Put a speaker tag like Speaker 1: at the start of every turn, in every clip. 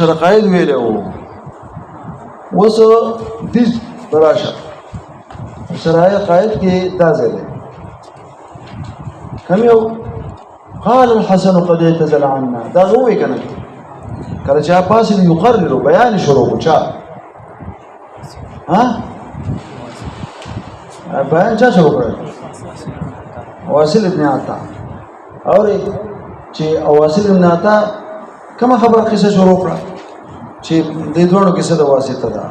Speaker 1: شرقاید ویلې وو اوس دیز براشه سرای قائد کې دا ځای دی کوم یو قال الحسن قد اعتزل عنا دا وې کنه کله چې پاسې یقرر بیان شروع وچا ها بیان چا شروع کړ واصل ابن عطا اور چې واصل ابن عطا کومه خبره قصه شروع کړه چې د دوه کیسه د واسطه ده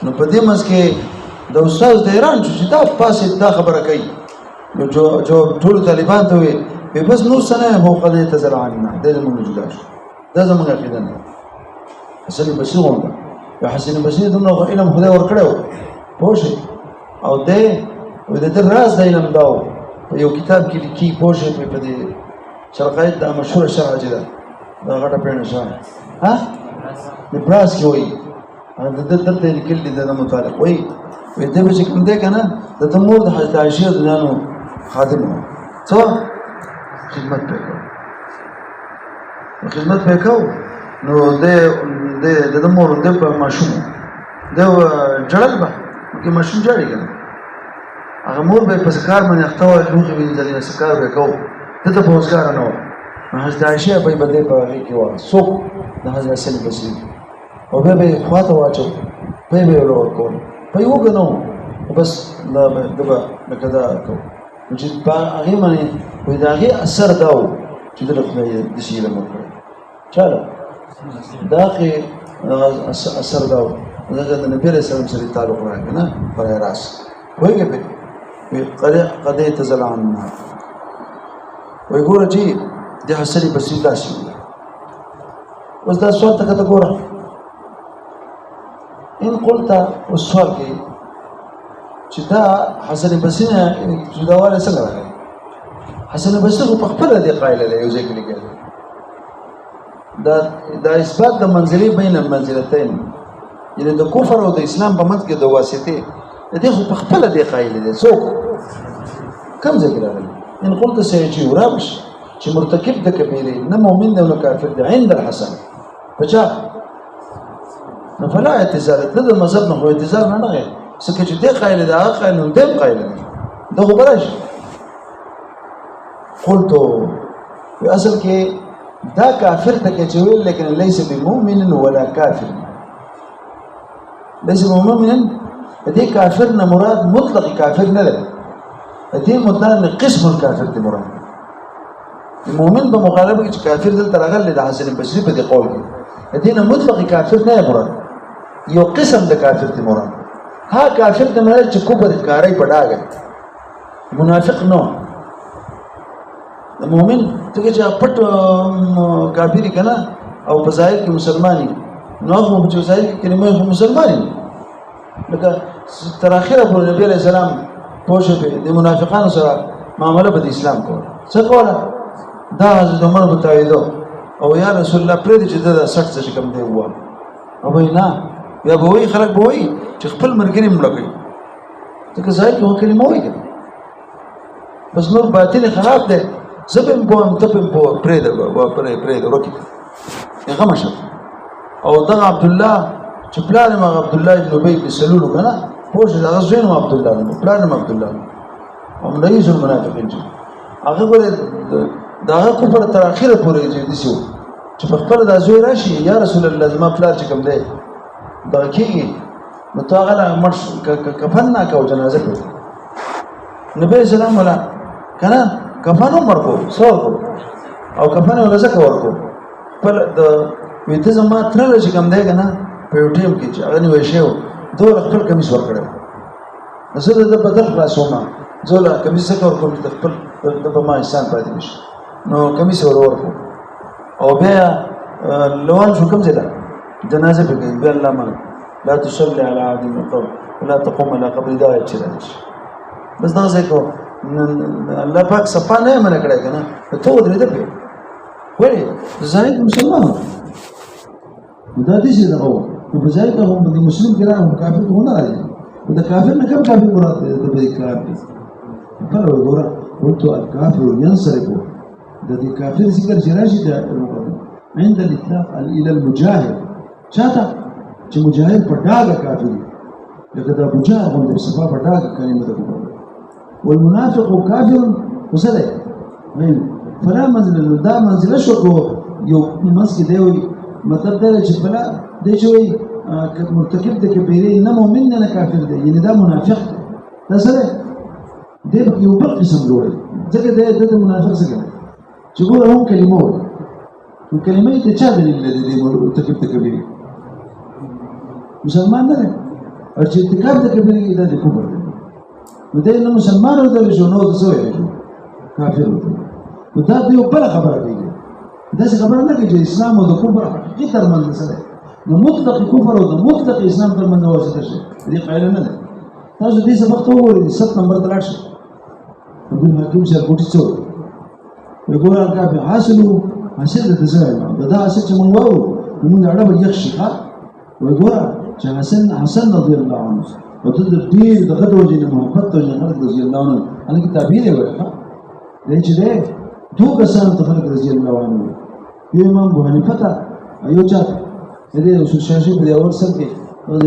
Speaker 1: نو په دې منځ کې د استاد د ایران چې دا پاسې دا خبره کوي نو جو ټول طالبان ته وي بس نو سنه هو قد اعتزل عنا د زمونږ جدا شو دا زمونږ عقیده نه حسن بصری غونډه یو حسن بصری دغه علم خدای ورکړو پوه شئ او د راز د علم داو په یو کتاب کې لیکي پوه شئ په دې شرقایت دا مشهور شرع جدا دا غټه پیڼه شوه ها د براس کې وایي د دلته لیکل دي د متعلق وایي دې به چې کوم دی که نه د تمور د حضرت عایشې رضیالله خادم و څه خدمت پرې کوو خدمت پرې کوو نو د مور د په ماشوم د جړل به کې ماشوم جاړي که نه هغه مور به یې په کار باندې اخته وه لوښي وینځلې څه کار به یې کوو دلته په اوزګاره نه وه نو حضرت عایشې به یې به دې په هغې کې وه څوک د حضرت حسن بصري او بیا به یې خواته واچو بیا به یې ورله ورکول په یو کنو بس دا به لکه دا کوو نو چې په هغې باندې وایي د هغې اثر دا و چې دله خدای داسې علم ورکړی چاله د هغې اثر دا و ځکه د نبي علیه السلام سره تعلق راغی که نه برای راست پوهېږې پرې وایي قد اعتزل عنا وایي ګوره چې د حسن بصري داسې وي اوس دا سوال ته کته ګوره ان قلت والسؤال کې چې دا حسن بصري نه جداواله څنګه راغلی حسن بصري په خپله دې قایله دی یو ځای کې لیکلی دا اثبات د منزلې بین المنزلتین یعنې د کفر او د اسلام په منځ کې د واسطې د دې خو په خپله دې قایله دی څوک کوم ځای کې راغلی ان قلت سيجي ورابش چې مرتکب د کبیرې نه مؤمن دی او نه کافر دی عند الحسن په چا نو فلا اعتزال د مذهب نه خو اعتزال نه نه څکه چې دې قایله ده هغه قایله نو دې قایله ده دا خو بلای شي قلت اصل کې دا کافر ته کې چې ویل لیکن ليس بمؤمن ولا کافر ليس بمؤمن دې کافر نه مراد مطلق کافر نه ده دې مطلق قسم الکافر دې مراد المؤمن بمغالبه چې کافر دلته راغلی د حسن بصري په دې قول کې دې نه مطلق کافر نه مراد یو قسم د کافر دې مراد ها کافر د مراد چې کفر کاری پډاګي منافق نو د مؤمن ته چې پټ کافری کنه او په ظاهر کې مسلمانی نو هغه په ظاهر کې کلمه مسلمانی لکه تر اخره په نبی عليه السلام پوښه د منافقانو سره معامله په اسلام کوله څه کوله دا حضرت عمر بتاویدو او یا رسول الله پرې چې دا 60 څه کم دی وو او نه یا به وي خلک به وي چې خپل مرګري مړ کوي ځکه ځای کې کلمه وایي بس نور باطل خراب دی زبم په ام تپم په پرې دا پرې دا ورکی هغه مشه او دا عبد الله چې پلان ما عبد الله ابن ابي بن سلول کنه پوښ دا زین عبد الله پلان ما عبد الله او رئیس المنافقین هغه ګوره دا کفر تر اخره پورې دي شو چې په خپل د زوی راشي یا رسول الله زما پلار چې کوم دی دا کېږي نو تا هغه مړ کفن نه کو جنازه کوي نبی سلام ولا کنه کفن هم ورکو سور کو او کفن ولا زکه ورکو پر د ویته زما تر چې کوم دی کنه په یو ټیم کې چې هغه نیو شی دوه خپل کمیس ورکړل زه د بدل خلاصومه زولا کمیس څخه ورکوم د خپل د ما انسان پاتې نشي نو کمیس ورکو او بیا لوان شو کوم ځای ده جنازه به کوي بیا الله مانه لا تصلي على احد من قبر ولا تقوم على قبر دا چرایش بس دا ځکه الله پاک صفه نه منع کړی کنه ته ودرې ده په وایي زاید مسلمان دا دې څه ده هو په ځای ته هم د مسلمان ګرام کافر نه راځي دا کافر نه کوم کافر مراد دی د دې کار دی پر وګوره ورته الکافر ينصرف د دې کافر ذکر چې راشي دا عند الاطلاق الى المجاهد چاته چې مجاهد په ډاګه کافر دی لکه دا ابو جهل غوندې صفا په ډاګه کلمه ده والمنافق کافر وسره فلا منزل دا منزله شو یو مسجد دی مطلب دا چې فلا دی چې مرتکب د کبیره نه مؤمن نه کافر دی یعنی دا منافق دا سره دی یو بل قسم جوړي ځکه د منافق څه کوي چې ګوره هم کلمه نو کلمه ته چا دلیل لري د مرتکب د کبیره مسلمان نه دی او چې ارتکاب د کبیره کې دا د کفر دی نو دی نه مسلمان ودل شو نو د څه وایي کافر ودل نو دا یو بل خبره دی دا څه خبره نه کوي چې اسلام او د کفر حقیقي ترمنځ سره نو مطلق کفر او د مطلق اسلام ترمنځ واسطه شي دې قاعده نه ده تاسو دې سبق ته وګورئ 7 نمبر تلاش عبد الحکیم صاحب کوټی څو وګور هغه حاصل د تزایم دا حاصل چې موږ وو موږ اړه به یخ شي ها وګور چې حسن رضی الله عنه او د دې دغه د وجه محبت او جنت رضی الله عنه ان کی تعبیر ورکړه دې چې دې دوه کسان ته خلق رضی الله عنه یو امام ابو حنیفه ته ایو چا دې رسول شاشي په اول سر کې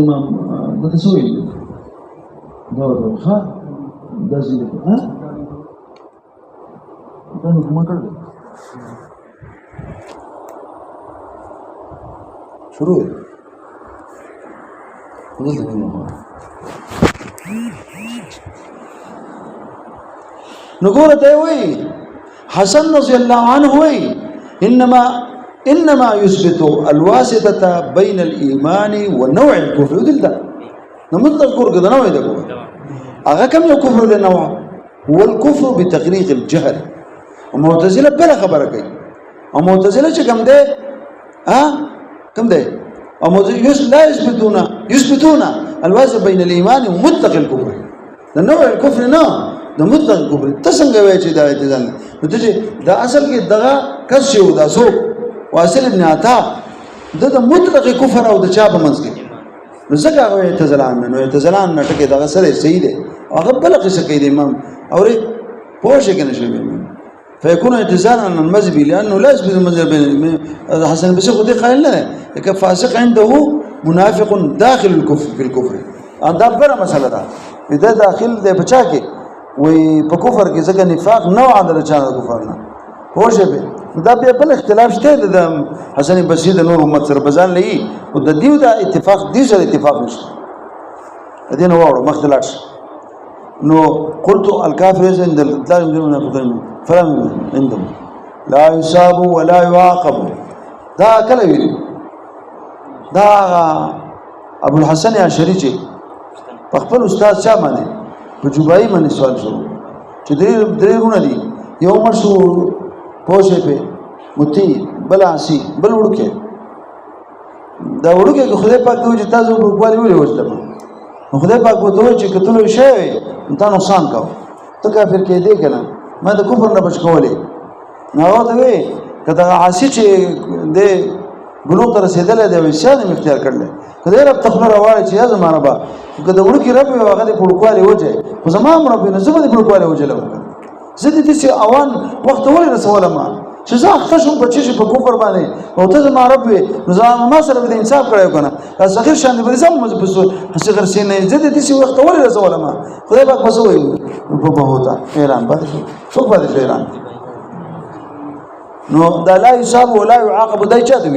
Speaker 1: امام د تسوی دا ښه دا ځینې ها دا کومه کړل شروع نقول تيوي حسن رضي الله عنه وي انما يثبت الواسطه بين الايمان ونوع الكفر ودل ده نمطلق الكفر كده نوع ده اغا كم يو كفر ده نوع هو الكفر بتغريق الجهل ومعتزله بلا خبره کوي او معتزله چې کوم ده كم ده او لا يثبتون الواسطه بين الايمان ومطلق الكفر ده نوع الكفر نه ده مطلق الكفر تسنګ وای چې دا اعتزال نو ته دا اصل کې دغه کس یو دا سو واصل ابن عطا د مطلق کفر او د چا په منځ کې نو ځکه هغه اعتزالان نه ټکي دغه سره صحیح دی هغه بل قصه کوي د امام اوري پوښښ کنه شوی فيكون اعتزالا عن المذهب لانه لا يثبت المذهب حسن بس خدي قال لا لك فاسق عنده منافق داخل الكفر في الكفر دا بره مسله ده اذا داخل ده بچا کې وي په کفر کې ځکه نفاق نوع د چانه کفر نه هوښه به دا به بل اختلاف شته د حسن بصری د نور امت سره بزان لې او د دیو دا اتفاق دي سره اتفاق نشته دین وړو مختلف نو قلت الكافر عند لا يمكن فلم عندهم لا يصاب ولا يعاقب دا کله ویل دا ابو الحسن اشعری چې خپل استاد چا باندې په جوبای باندې سوال شروع چې درې رونه دي یو مشهور پوښې په متي بل اسی بل ورکه دا ورکه خدای پاک ته چې تاسو په کوالي ویل وځل خدای پاک وته چې کتلو شی ته نقصان کاو ته کافر کې دی کنه ما د کفر نه بچ کولې نو ته وی کدا عاصی چې د ګلو تر رسیدل دی وسیان اختیار کړل کله رب تخبر وای چې یا زمانه با کله ورکی رب هغه د پړکوالي وځي خو زمام رب نه زما د پړکوالي وځلو زه دې چې اوان وخت ولې رسول ما چې زه خشم په چې په کفر باندې او ته زما رب نظام ما سره د انصاف کړو کنه صغیر شان دې زم مزبسو صغیر سینې زه دې چې وخت ولې رسول ما خدای پاک بس وایي په هوتا ایران باندې شو باندې ایران نو دا لا يصاب ولا يعاقب دای چا دی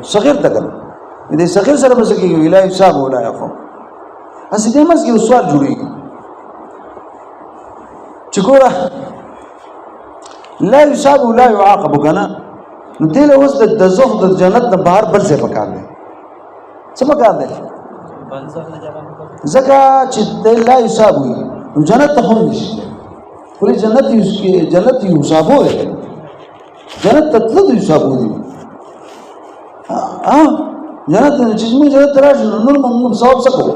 Speaker 1: صغیر تکل دې صغیر سره بس کېږي لا يصاب ولا يعاقب اسی دې مس کې سوال جوړیږي چکورا لا يصاب ولا يعاقب کنه نو دله اوس د زخ د جنت د بهر بل څه پکار دی څه پکار دی زکه چې لا يصاب وي جنت ته هم نشي ولې جنت یو حسابو دی جنت ته تلو حسابو دی جنت چې موږ جنت راشو نور موږ ثواب سکو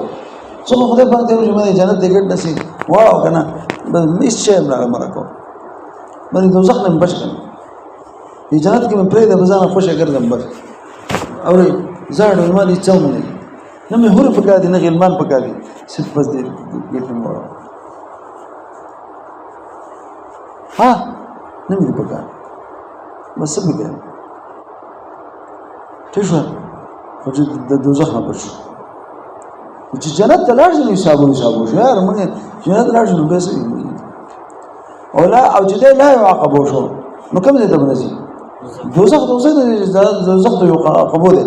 Speaker 1: څو خدای پاک دې موږ جنت دې ګډ نشي واو کنه مې څه امر مرکو باندې دوزخ نه بچ کړم جنت کې مې پرې د بزانه خوشا ګرځم بس او زړه ما دي څوم نه نه مې هور پکا دي نه غلمان پکا دي صرف بس دې ګټم وره ها نه مې پکا بس څه ټیک شو خو چې د دوزخ نه بچ چې جنت ته لاړ شي حسابونه شو یار موږ جنت لاړ شو به څه او لا او چې لا يعاقب شو نو کوم ځای ته ونځي دوزخ ته یو قبول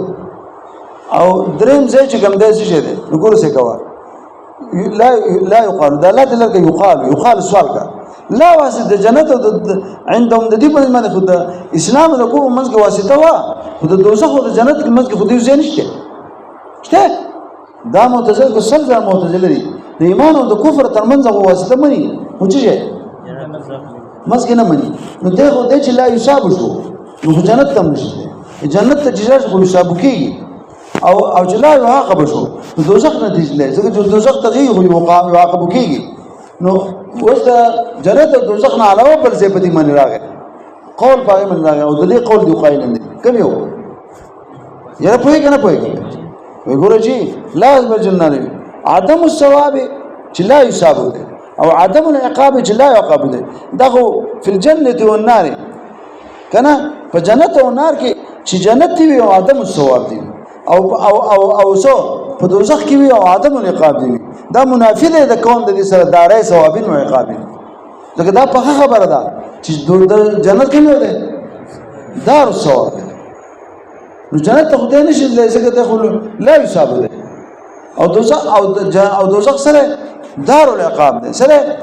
Speaker 1: او دریم ځای چې کوم دی څه دی نو ګورو څه کوا لا يقال دا لا دلته يقال سوال کا لا واسطه جنت عندهم د دې باندې خو د اسلام د کوم منځ کې واسطه وا خو د دوزخ او د جنت کې منځ کې خو دې ځای نشته شته دا معتزله کو سلزه معتزله دي د ایمان او د کفر ترمنځ هغه واسطه مني خو چې منځ کې نه مني نو دغه د چې لا حساب شو نو جنت ته نشته جنت ته چې خو حساب کیږي او چې لا يعاقب شو دوزخ نه دي ځکه چې دوزخ ته یو يعاقب کیږي نو وسته جنت او دوزخ نه علاوه بل څه په دې باندې راغی قول پای من راغی او د دې قول دی قائل نه کوم یو یا پوهی کنه پوهی وي ګوره چې لا بجنن عدم الثواب چې لا حساب دی او عدم العقاب چې لا يعاقب دی دغه فی الجنه والنار کنه په جنت او نار کې چې جنت دی او عدم الثواب دی او سو په دوزخ کې وي او عدم العقاب دی دا منافی دی د کون د دې سره دارای ثوابین او عقابین دغه دا په خبره ده چې د جنت کې نه ده دار الثواب نو جنت ته خدای نشي لږه دخل لا حساب ده او دوزخ سره دار العقاب ده سره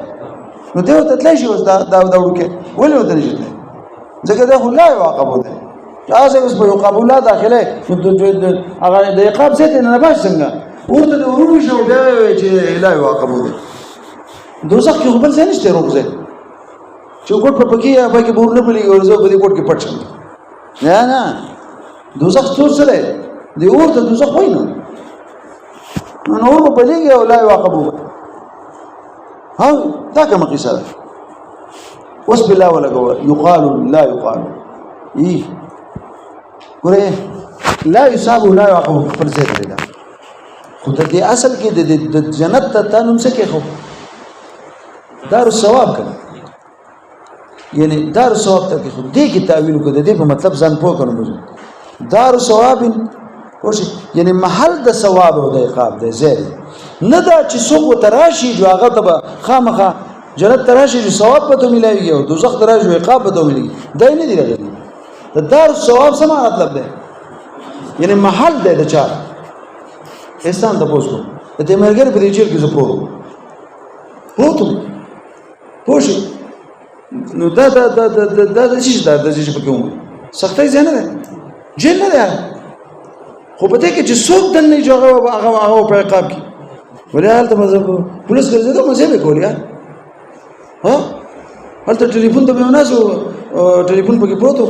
Speaker 1: نو ته ته تللی شي دا وړوکه ولې وته نشي ځکه دا لا يعاقب ده تاسو اوس په قبول داخله هغه د عقاب څخه نه باش څنګه ورته د ورونو شو بیا چې لا يعاقب ده دوزخ کې خپل ځای نشته روغځه چې کوټ په پکې یا پکې بور نه بلی ورزو په دې کوټ کې پټ شم نه دوزخ څو سره دی ورته دوزخ وای نه نو په بلیږي او لا يعاقب ها دا کومه قصه ده اوس بلا ولا يقال لا يقال ګوره لا يصاب لا يعاقب پر ځای دی خو د دې اصل کې د جنت ته تنوم څه کې خو دار الثواب کنه یعنی دار الثواب ته خو دې کې تعویل کو د دې په مطلب ځان پوه کړو دار الثواب اوسه یعنی محل د ثواب او د عقاب دی ځای نه دا چې څوک تراشي جو هغه ته خامخه جنت تراشي جو ثواب پته ملایږي او دوزخ تراشي عقاب پته ملایږي دای نه دی راغلی د دار الثواب څه مطلب دی یعنی محل دی د چا احسان ته پوښتنه د مرګر په دې چیرې کې زه پروتم پوښي نو دا چې په کوم سختۍ ځنه ده جن نه ده خو په دې کې چې څوک دنه جوړه هغه په عقاب کې ولې حالت مذهب پولیس ګرځي دا مزه به کولیا ها هلته ټلیفون ته به وناسو ټلیفون پکې پروتو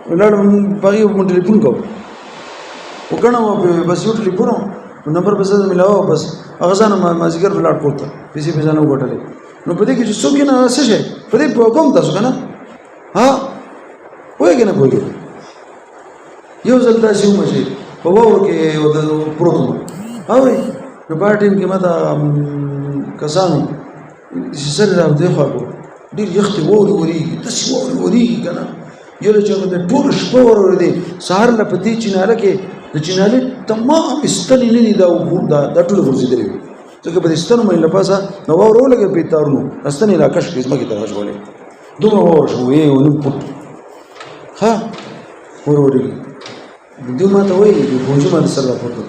Speaker 1: ولړم پغي مون ټلیفون کو وکړم بس یو ټلیفون نمبر به زده ملاو بس هغه ځان ما ذکر بلاټ کوته پیسې به ځانو غټلې نو په دې کې چې څوک نه څه شي په دې کوم تاسو کنه ها وایي نه وایي یو ځل تاسو مشي په وو کې یو د پروتو اوري نو پارټیم کې ماته کسانو چې سره راځي خو ډیر یخت ووري تاسو ووري کنه یو چې د ټول شپه ور دي سهار له پتی چیناله کې د چیناله تمام استنې نه دا د ټول ورزيدلې ځکه په استنو مې لپاسه نو ورو لګې په تارونو استنې لا کښ کې زما کې ترغه شولې دوه ور شو یې ونو پټ ها وروري دوی ما ته وایي د بوجو باندې سره راپورته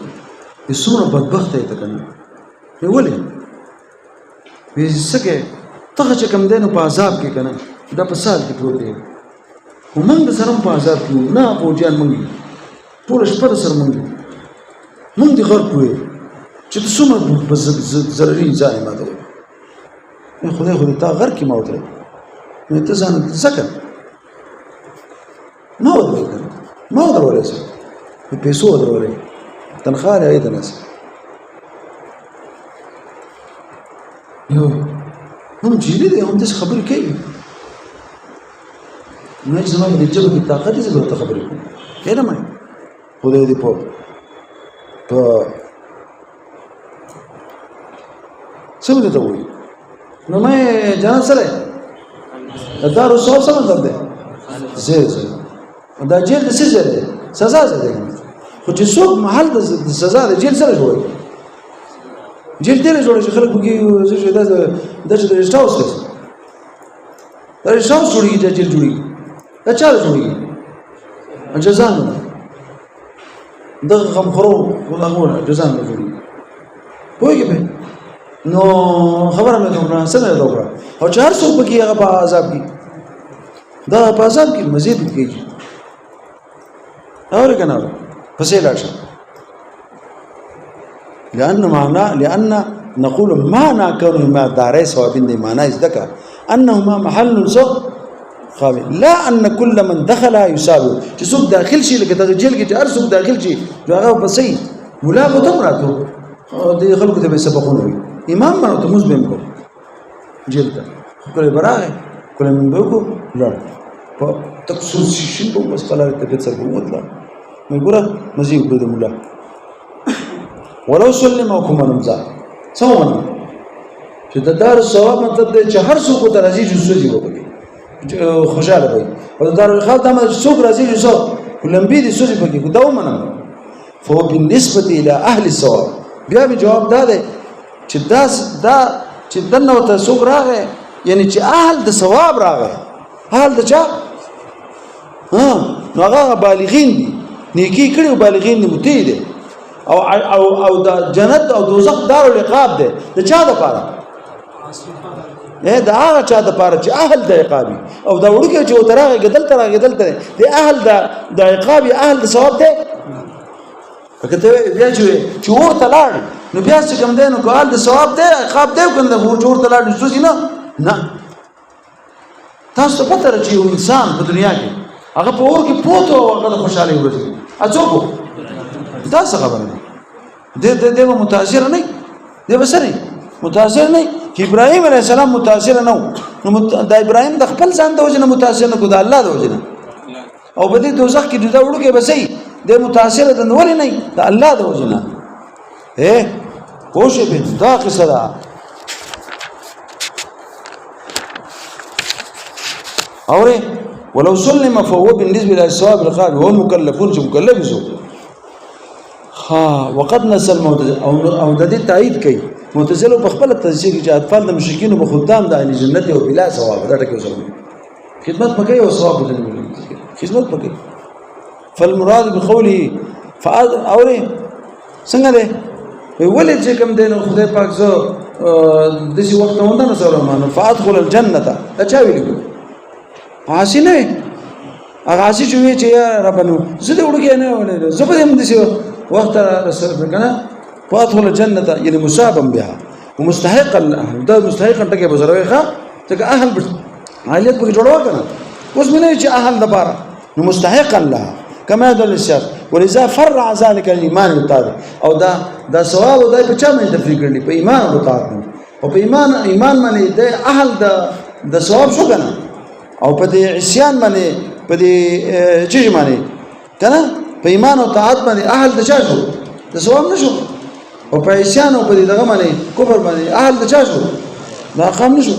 Speaker 1: دي څومره بدبخت ته کنه ولې وسکه ته چې کم دینو په عذاب کې کنه دا په سال کې پروت دی ومن د سره په عذاب کې نه پوجان مونږ ټول شپه سره مونږ دي غرق وي چې څومره ضروري ځای ما ده خدای تا غر کې ما وته نو ته ځان ځکه ما وته ما درولې په پیسو درولې تنخواه لري د ناس یو هم جیلی دی هم دې خبرې کوي نه چې زما د جبه کې طاقت یې زه ته خبرې کوم کنه ما خدای دې په څنګه ته وایي نو مې جان سره دا رسول څه مطلب دی زه دا جیل د څه ځای دی سزا ځای دی خو چې څوک محل د سزا د جیل سره جوړوي جیل دی نه جوړوي چې خلک پکې دا چې د ريسټ هاوس دی دا ريسټ هاوس جوړېږي دا جیل جوړېږي دا چا جوړېږي جزا نه دغه غمخورو ولغونه جزا نه جوړېږي پوهېږې پې نو خبره مې وکړه څنګه یې وکړه او چې هر څوک پکې هغه په عذاب کې دا په عذاب کې مزید کېږي اورې که نه اورې پسې لاړ شه لأن نقول معنى كونهما داري ثوابين دي معنى ازدكى أنهما محل سوء خاوي لا أن كل من دخل يساوي چې څوک داخل شي لکه دغه جیل کې چې هر څوک داخل شي نو هغه بسې مولا به تم راتلو د خلکو ته به سبقونه وي امام باندې ته موږ به کو جیل ته کله برابر کله من به کو لا په تخصص شي په مسله ته به څه ومطلب مې ګوره مزید د مولا ولو سلمكم منمزا څومره چې د دار ثواب مطلب دی چې هر څوک ته راځي چې سوځي وکړي خوشاله وي او د دار الخوف ته څوک راځي چې څوک لمبي دي سوځي پکې کو دا ومنم فهو بالنسبه الى اهل الثواب بیا به جواب دا دی چې دا چې دنه ته څوک راغی یعنی چې اهل د ثواب راغی اهل د چا نو هغه بالغین دي نیکی کړي بالغین دي متي دي او د جنت او دوزخ دار العقاب ده د چا د پاره دا هغه چا د پاره چې اهل د عقابي او دا وړکه چې وترغه گدل ته د اهل د عقابي اهل د ثواب ده فکته بیا چې و تلاړ نو بیا څه کوم ده نو کول د ثواب ده عقاب ده کنده جوړ تلاړ نشو نه تاسو پته راځي یو انسان په دنیا کې هغه په اور کې پوتو هغه خوشاله ورځي اڅوک دا څه خبره ده د متاثر نه دی بسره متاثر نه چې ابراهيم عليه السلام متاثر نه نو د ابراهيم د خپل ځان د وجنه متاثر نه کو د الله د وجنه او په دې دوزخ کې دا وړو کې بسې د متاثر د نور نه د الله د وجنه پوښې به دا قصه ده اوره ولو سلم فهو بالنسبه للثواب الخالد وهم مكلفون چې مکلف شو وقد نسل المعتزله او د دې تایید کوي معتزله په خپل تفسیر کې چې اطفال د مشرکین او خدام د اهل جنت او بلا ثواب دا ټکی وسره خدمت پکې او ثواب دې خدمت پکې فالمراد بقوله اوره څنګه ده ولې چې کوم دین خدای پاک زو د دې وخت ونه نه سره مانو فادخل الجنه دا چا ویلو عاصی نه هغه عاصی چې یا ربانو زه دې وړګې نه ولې زه په دې مدسه وقت رسول کنه فادخل الجنه يعني مصابا بها ومستحقا ده مستحقا ټکي بزروي ښه ته اهل عالیت په جوړو کنه اوس مې نه چې اهل د بار نو مستحقا لها كما يدل الشيخ ولذا فرع ذلك الايمان والطاعه او دا ثواب او دا په چا باندې تفریق کړل په ایمان او طاعت او په ایمان باندې د اهل د ثواب شو کنه او په دې عصيان باندې په دې چې باندې کنه په ایمان او طاعت باندې اهل د چا شو د ثواب نشو او په عصيان او په دې دغه باندې کفر باندې اهل د چا شو دا قام نشو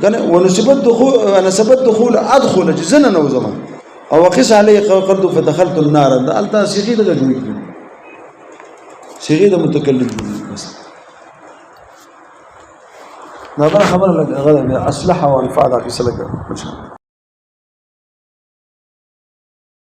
Speaker 1: کنه ونسبت دخول ادخل جزنا نو زمان او وقس عليه قلت فدخلت النار انت صيغه د جوړ صيغه د متکلم بس دا خبره لګ غره اصلح او الفاظ کې سره